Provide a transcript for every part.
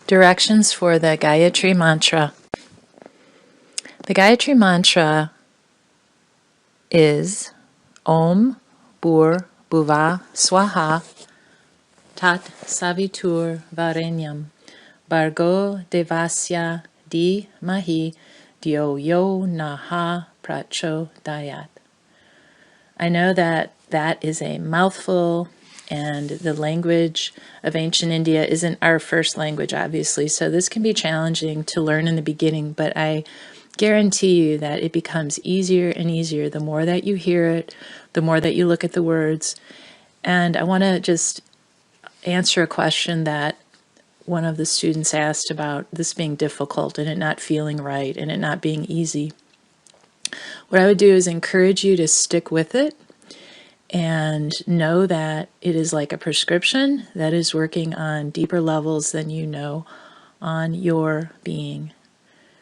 Directions for the Gayatri Mantra. The Gayatri Mantra is Om Bhur Bhuva Swaha Tat Savitur Varenyam Bhargo Devasya Di Mahi Dio Yo Naha Prachodayat. I know that that is a mouthful, and the language of ancient India isn't our first language, obviously, so this can be challenging to learn in the beginning, but I guarantee you that it becomes easier and easier the more that you hear it, the more that you look at the words. And I want to just answer a question that one of the students asked about this being difficult and it not feeling right and it not being easy. What I would do is encourage you to stick with it and know that it is like a prescription that is working on deeper levels than you know on your being.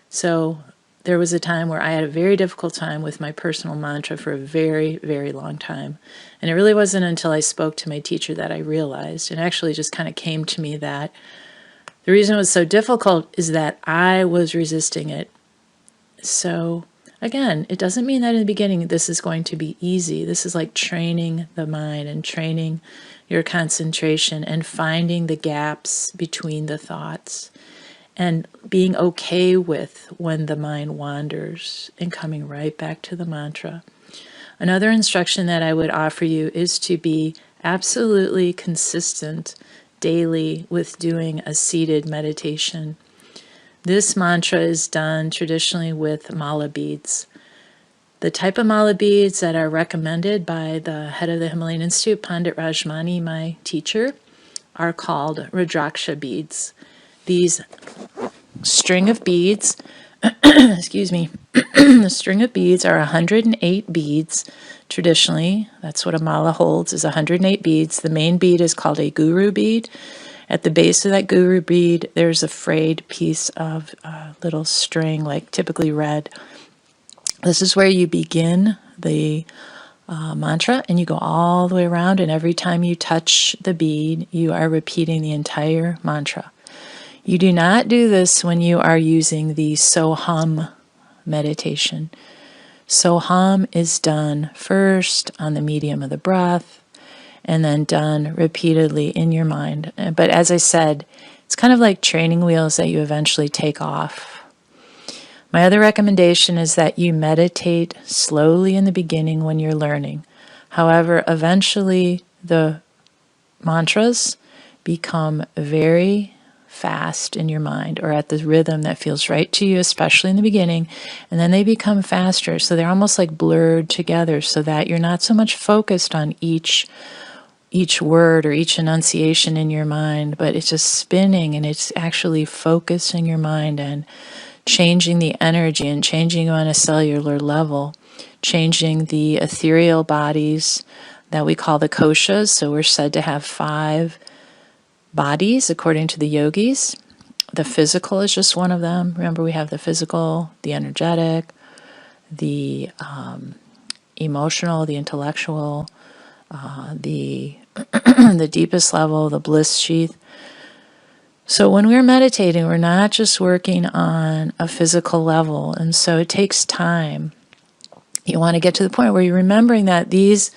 So there was a time where I had a very difficult time with my personal mantra for a very, very long time. And it really wasn't until I spoke to my teacher that I realized, and actually just kind of came to me, that the reason it was so difficult is that I was resisting it. So again, it doesn't mean that in the beginning this is going to be easy. This is like training the mind and training your concentration and finding the gaps between the thoughts and being okay with when the mind wanders and coming right back to the mantra. Another instruction that I would offer you is to be absolutely consistent daily with doing a seated meditation. This mantra is done traditionally with mala beads. The type of mala beads that are recommended by the head of the Himalayan Institute, Pandit Rajmani, my teacher, are called Rudraksha beads. These string of beads, excuse me, the string of beads are 108 beads. Traditionally, that's what a mala holds, is 108 beads. The main bead is called a guru bead. At the base of that guru bead, there's a frayed piece of little string, like typically red. This is where you begin the mantra, and you go all the way around, and every time you touch the bead, you are repeating the entire mantra. You do not do this when you are using the Soham meditation. Soham is done first on the medium of the breath, and then done repeatedly in your mind. But as I said, it's kind of like training wheels that you eventually take off. My other recommendation is that you meditate slowly in the beginning when you're learning. However, eventually the mantras become very fast in your mind, or at the rhythm that feels right to you, especially in the beginning, and then they become faster. So they're almost like blurred together, so that you're not so much focused on each word or each enunciation in your mind, but it's just spinning, and it's actually focusing your mind and changing the energy and changing on a cellular level, changing the ethereal bodies that we call the koshas. So we're said to have 5 bodies according to the yogis. The physical is just one of them. Remember, we have the physical, the energetic, the emotional, the intellectual, the the deepest level, the bliss sheath. So when we're meditating, we're not just working on a physical level, and so it takes time. You want to get to the point where you're remembering that these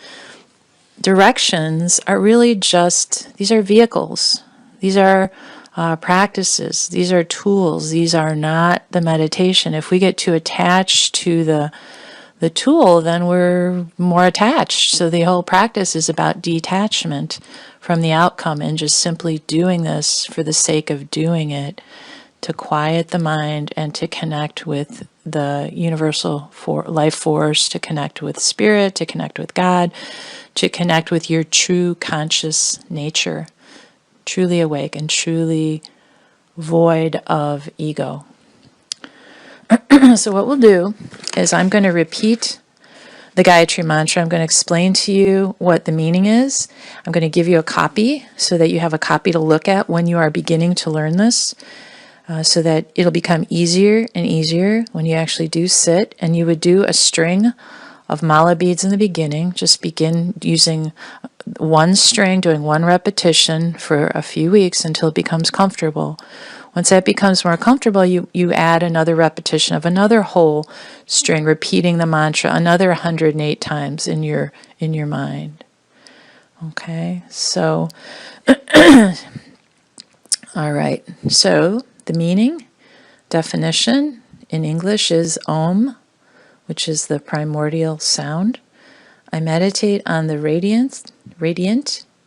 directions are really just, these are vehicles. These are practices. These are tools. These are not the meditation. If we get too attached to the tool, then we're more attached. So the whole practice is about detachment from the outcome and just simply doing this for the sake of doing it, to quiet the mind and to connect with the universal life force, to connect with spirit, to connect with God, to connect with your true conscious nature, truly awake and truly void of ego. So what we'll do is I'm going to repeat the Gayatri Mantra. I'm going to explain to you what the meaning is. I'm going to give you a copy so that you have a copy to look at when you are beginning to learn this, so that it'll become easier and easier when you actually do sit. And you would do a string of mala beads in the beginning. Just begin using one string, doing one repetition for a few weeks until it becomes comfortable. Once that becomes more comfortable, you add another repetition of another whole string, repeating the mantra another 108 times in your mind. Okay, so all right. So the meaning, definition in English is Om, which is the primordial sound. I meditate on the radiant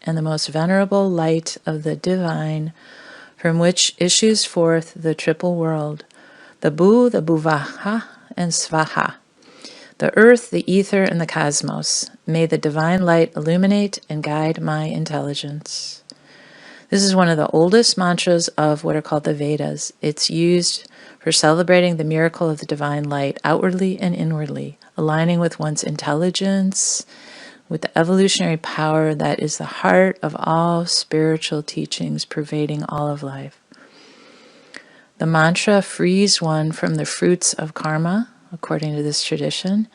and the most venerable light of the divine, from which issues forth the triple world, the Bu, the Bhuvaha, and Svaha, the earth, the ether, and the cosmos. May the divine light illuminate and guide my intelligence. This is one of the oldest mantras of what are called the Vedas. It's used for celebrating the miracle of the divine light outwardly and inwardly, aligning with one's intelligence, with the evolutionary power that is the heart of all spiritual teachings pervading all of life. The mantra frees one from the fruits of karma, according to this tradition,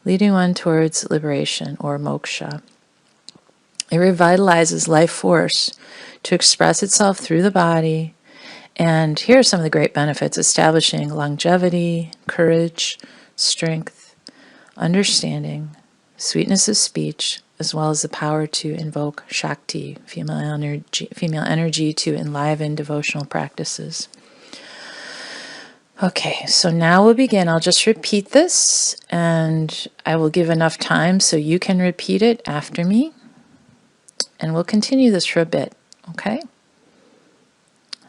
leading one towards liberation or moksha. It revitalizes life force to express itself through the body. And here are some of the great benefits: establishing longevity, courage, strength, understanding, sweetness of speech, as well as the power to invoke Shakti, female energy to enliven devotional practices. Okay, so now we'll begin. I'll just repeat this, and I will give enough time so you can repeat it after me. And we'll continue this for a bit, okay?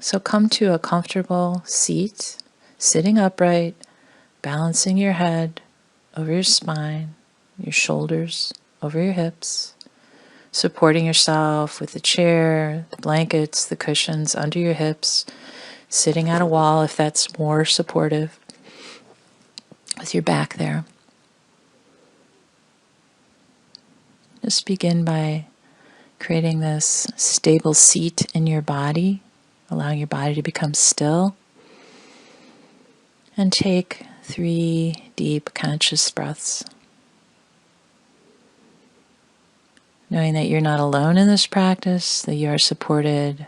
So come to a comfortable seat, sitting upright, balancing your head over your spine, your shoulders over your hips, supporting yourself with the chair, the blankets, the cushions under your hips, sitting at a wall if that's more supportive, with your back there. Just begin by creating this stable seat in your body, allowing your body to become still. And take 3 deep conscious breaths. Knowing that you're not alone in this practice, that you are supported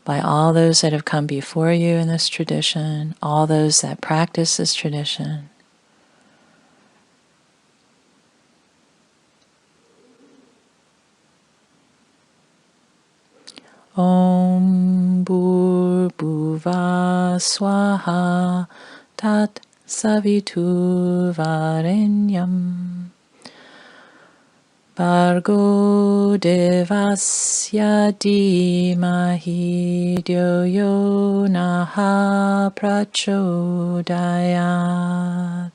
by all those that have come before you in this tradition, all those that practice this tradition. Om Bhur-Bhuva Swaha Tat Savitur Varenyam Bhargo Devasya Dhimahi Dhyo Yo Naha Prachodayat.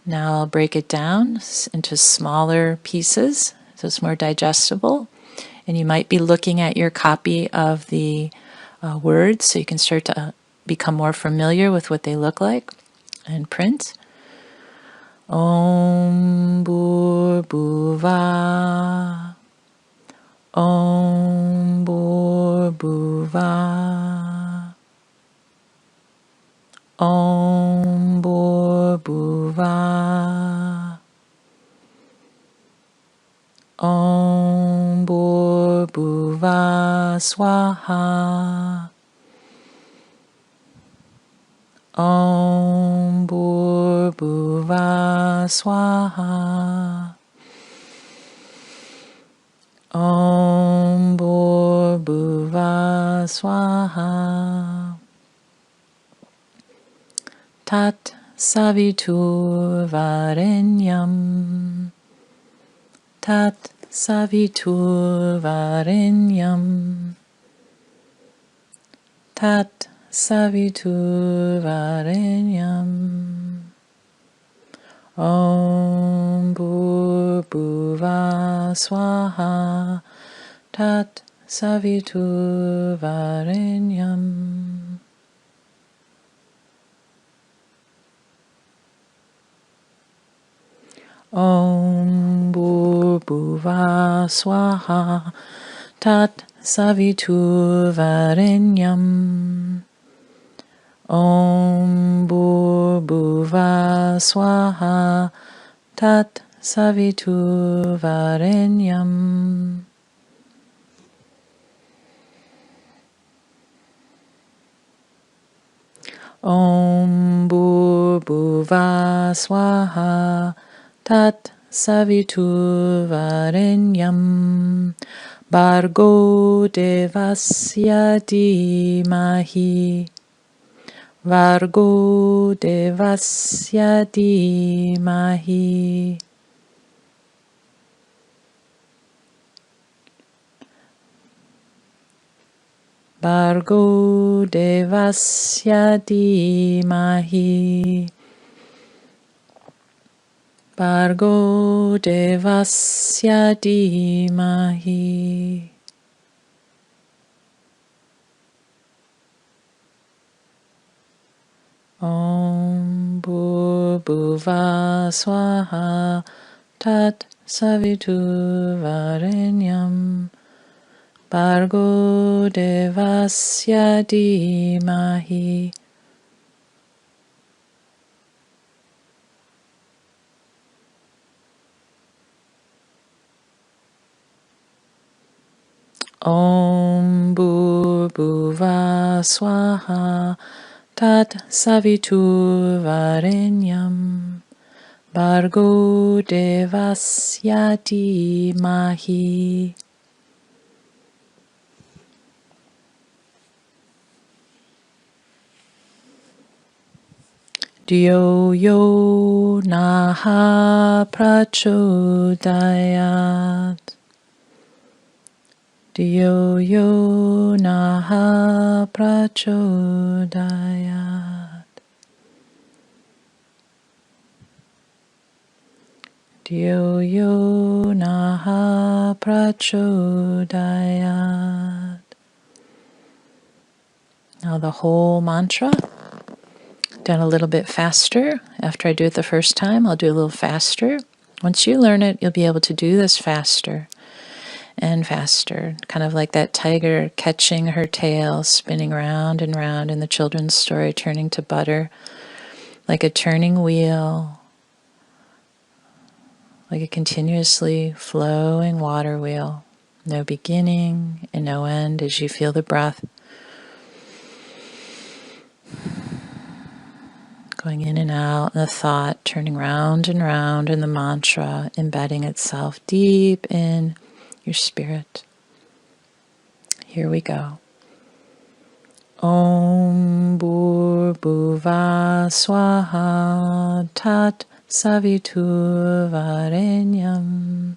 Now I'll break it down into smaller pieces so it's more digestible. And you might be looking at your copy of the words so you can start to become more familiar with what they look like and print. Om Bhur-Bhuva. Om Bhur-Bhuva. Om Bhur-Bhuva. Om Bhur-Bhuva Swaha. Om Bhur-Bhuva Swaha. Om Bhur-Bhuva Swaha. Tat Savitur Varenyam. Tat Savitur Varenyam. Tat Savitur Varenyam. Om Bhur-Bhuva Swaha. Tat Savitur Varenyam. Om Bhur-Bhuva Swaha Tat Savitur Varenyam. Om Bhurbhuva Swaha Tat Savitur Varenyam. Om Bhurbhuva Swaha Tat Savitur Varenyam Bhargo Devasya Dhimahi Bhargo Devasya Dhimahi Bhargo Devasya Dhimahi Bhargo Devasya Dhimahi. Om Bhurbhuva Swaha Tat Savitur Varenyam Bhargo Devasya Dhimahi. Om Bhurbhuva Swaha Tat Savitur Varenyam Bhargo Devasya Dhimahi. Dhyo yo naha prachodayat. Dhyo yo naha prachodayat. Dhyo yo naha prachodayat. Now the whole mantra, done a little bit faster. After I do it the first time, I'll do a little faster. Once you learn it, you'll be able to do this faster and faster, kind of like that tiger catching her tail, spinning round and round in the children's story, turning to butter, like a turning wheel, like a continuously flowing water wheel. No beginning and no end as you feel the breath going in and out, and the thought turning round and round, and the mantra embedding itself deep in your spirit. Here we go. Om Bhurbhuva Swaha Tat Savitur Varenyam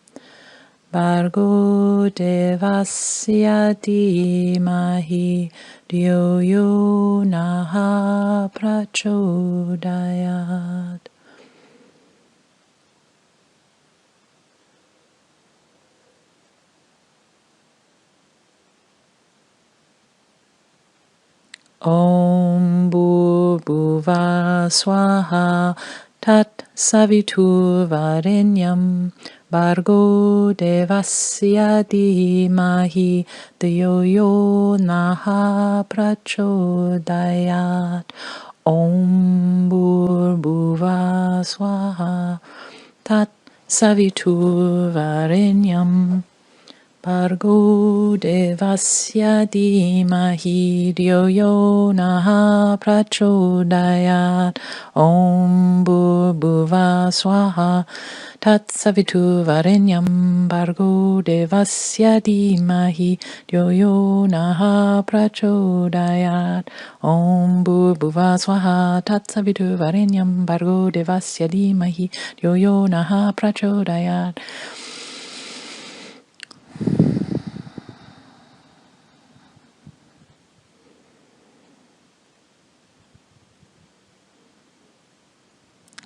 Bhargo Devasya Dhimahi Dhyo yo naha prachodayat. Om Bhurbhuva Swaha Tat Savitur Varenyam Bhargo Devasya Dhimahi Dhyo yo naha prachodayat. Om Bhurbhuva Swaha Tat Savitur Varenyam Bhargo Devasya Dhimahi Dhyo yo naha prachodayat. Om Bhurbhuva Swaha Tat Savitur Varenyam Bhargo Devasya Dhimahi Dhyo yo naha prachodayat. Om Bhurbhuva Swaha Tat Savitur Varenyam Bhargo Devasya Dhimahi Dhyo yo naha prachodayat.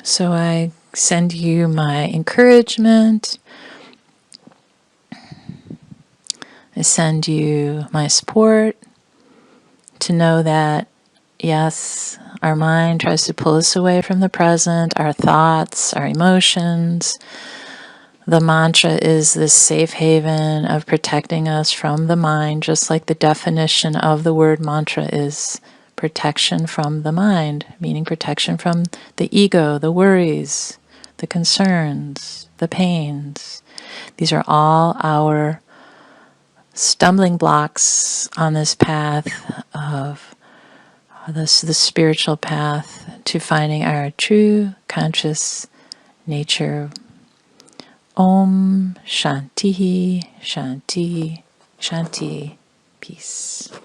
So I send you my encouragement. I send you my support to know that, yes, our mind tries to pull us away from the present, our thoughts, our emotions. The mantra is this safe haven of protecting us from the mind, just like the definition of the word mantra is protection from the mind, meaning protection from the ego, the worries, the concerns, the pains. These are all our stumbling blocks on this path of the spiritual path to finding our true conscious nature. Om Shanti, Shanti, Shanti. Peace.